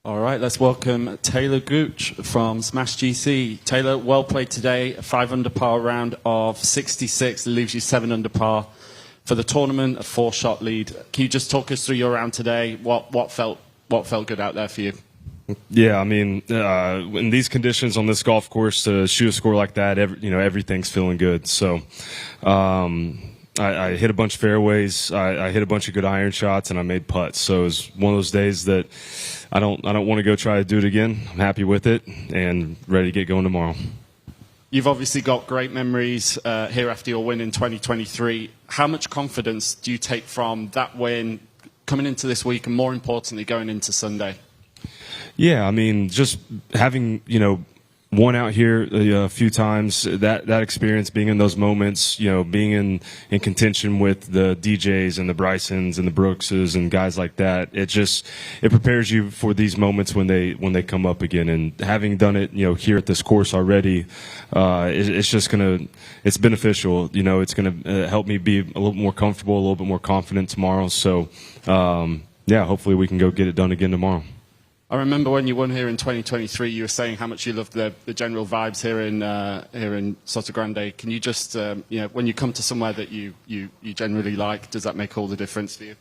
All right, let's welcome Talor Gooch from Smash GC. Talor, well played today, a 5 under par round of 66, leaves you 7 under par. For the tournament, a 4-shot lead. Can you just talk us through your round today? What felt good out there for you? Yeah, I mean, in these conditions on this golf course, to shoot a score like that, everything's feeling good. So, I hit a bunch of fairways, I hit a bunch of good iron shots, and I made putts. So it was one of those days that I don't want to go try to do it again. I'm happy with it and ready to get going tomorrow. You've obviously got great memories here after your win in 2023. How much confidence do you take from that win coming into this week and, more importantly, going into Sunday? Yeah, I mean, just having, won out here a few times, that experience, being in those moments, being in contention with the DJs and the Brysons and the Brookses and guys like that, it prepares you for these moments when they come up again. And having done it, here at this course already, it's beneficial. It's gonna help me be a little more comfortable, a little bit more confident tomorrow. So, yeah, hopefully we can go get it done again tomorrow. I remember when you won here in 2023, you were saying how much you loved the general vibes here in Soto Grande. Can you just, when you come to somewhere that you generally like, does that make all the difference for you?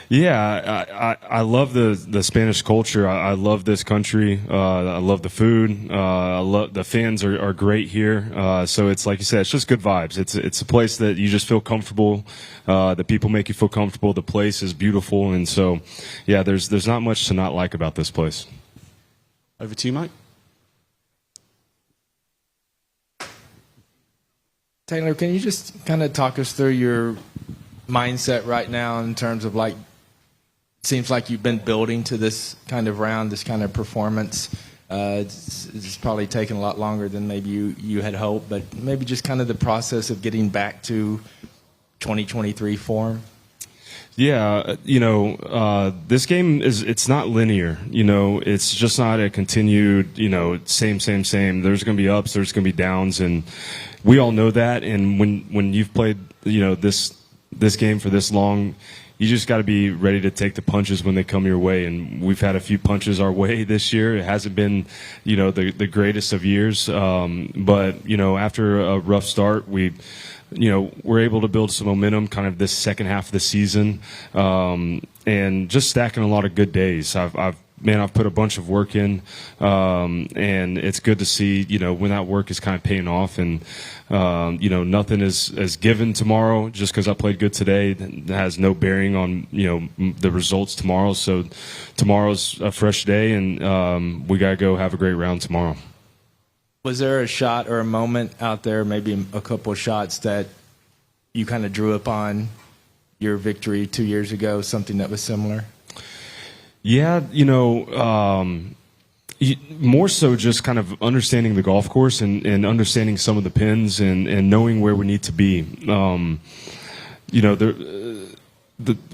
Yeah, I love the Spanish culture. I love this country. I love the food. I love the fans are great here. So it's like you said, it's just good vibes. It's a place that you just feel comfortable. The people make you feel comfortable. The place is beautiful, and so yeah, there's not much to not like about this place. Over to you, Mike. Talor, can you just kind of talk us through your mindset right now in terms of, like, seems like you've been building to this kind of round, this kind of performance. It's probably taken a lot longer than maybe you had hoped, but maybe just kind of the process of getting back to 2023 form. Yeah, this game it's not linear. It's just not a continued, same. There's going to be ups, there's going to be downs, and we all know that. And when you've played, this game for this long, you just got to be ready to take the punches when they come your way. And we've had a few punches our way this year. It hasn't been, the greatest of years. But, after a rough start, we're able to build some momentum kind of this second half of the season, and just stacking a lot of good days. I've put a bunch of work in, and it's good to see, when that work is kind of paying off. And, nothing is given tomorrow just because I played good today. That has no bearing on, the results tomorrow. So tomorrow's a fresh day, and we got to go have a great round tomorrow. Was there a shot or a moment out there, maybe a couple of shots that you kind of drew upon your victory 2 years ago, something that was similar? Yeah, more so just kind of understanding the golf course and understanding some of the pins and knowing where we need to be.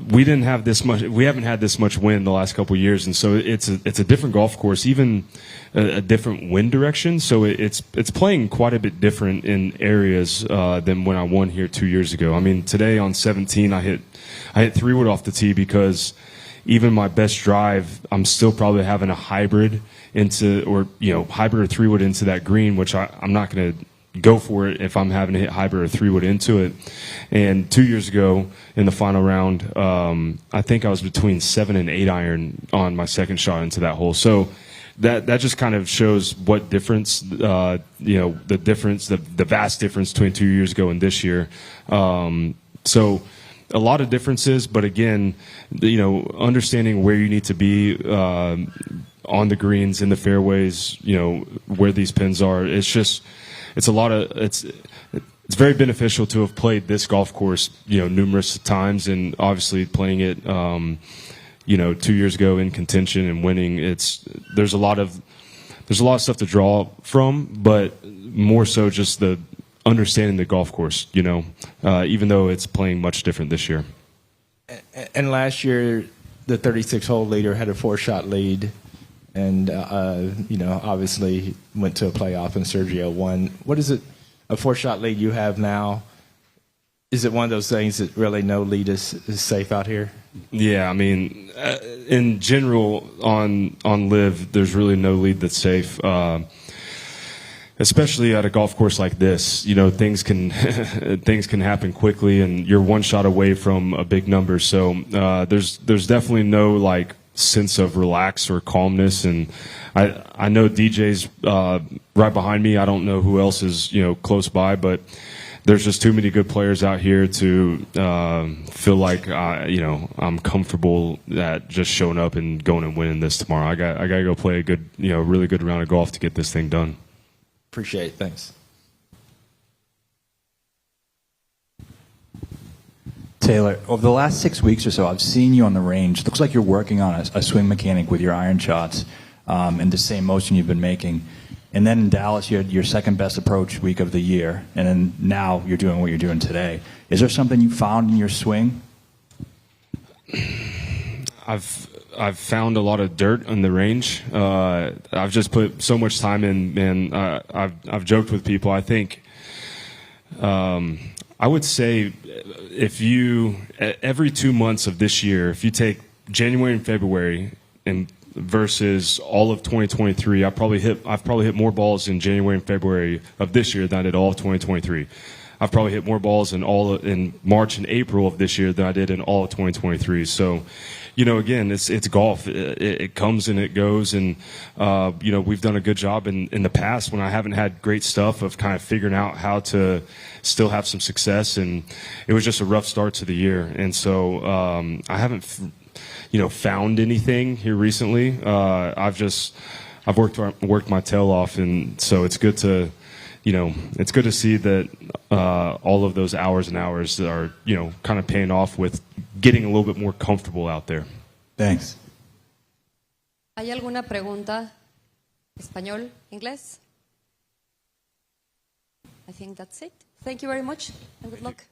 We didn't have this much. We haven't had this much wind the last couple of years, and so it's a different golf course, even a different wind direction. So it's playing quite a bit different in areas than when I won here 2 years ago. I mean, today on 17, I hit 3-wood off the tee because even my best drive, I'm still probably having a hybrid hybrid or 3-wood into that green, which I'm not going to go for it if I'm having to hit hybrid or 3-wood into it. And 2 years ago in the final round, I think I was between 7 and 8 iron on my second shot into that hole. So that just kind of shows what difference, the vast difference between 2 years ago and this year. So a lot of differences, but again, understanding where you need to be on the greens, in the fairways, where these pins are. It's very beneficial to have played this golf course, numerous times, and obviously playing it, 2 years ago in contention and winning. There's a lot of stuff to draw from, but more so just the understanding the golf course, even though it's playing much different this year. And last year, the 36-hole leader had a 4-shot lead, and obviously went to a playoff, and Sergio won. What is it? A 4-shot lead you have now? Is it one of those things that really no lead is safe out here? Yeah, I mean, in general, on LIV, there's really no lead that's safe. Especially at a golf course like this, you know, things can things can happen quickly, and you're one shot away from a big number. So there's definitely no like sense of relax or calmness. And I know DJ's right behind me. I don't know who else is, you know, close by, but there's just too many good players out here to feel like you know, I'm comfortable at just showing up and going and winning this tomorrow. I got to go play a good, you know, really good round of golf to get this thing done. Appreciate it. Thanks. Talor, over the last 6 weeks or so, I've seen you on the range. It looks like you're working on a swing mechanic with your iron shots and the same motion you've been making. And then in Dallas, you had your second best approach week of the year, and then now you're doing what you're doing today. Is there something you found in your swing? I've found a lot of dirt on the range. I've just put so much time in, and I've joked with people. I think I would say if you every 2 months of this year, if you take January and February and versus all of 2023, I've probably hit more balls in January and February of this year than I did all of 2023. I've probably hit more balls in March and April of this year than I did in all of 2023. So, you know, again, it's golf. It comes and it goes, and you know, we've done a good job in the past when I haven't had great stuff of kind of figuring out how to still have some success, and it was just a rough start to the year. And so I haven't, you know, found anything here recently. I've worked my tail off, and so it's good to, you know, it's good to see that all of those hours and hours are, you know, kind of paying off with getting a little bit more comfortable out there. Thanks. ¿Hay alguna pregunta? ¿Español? ¿Inglés? I think that's it. Thank you very much and good luck.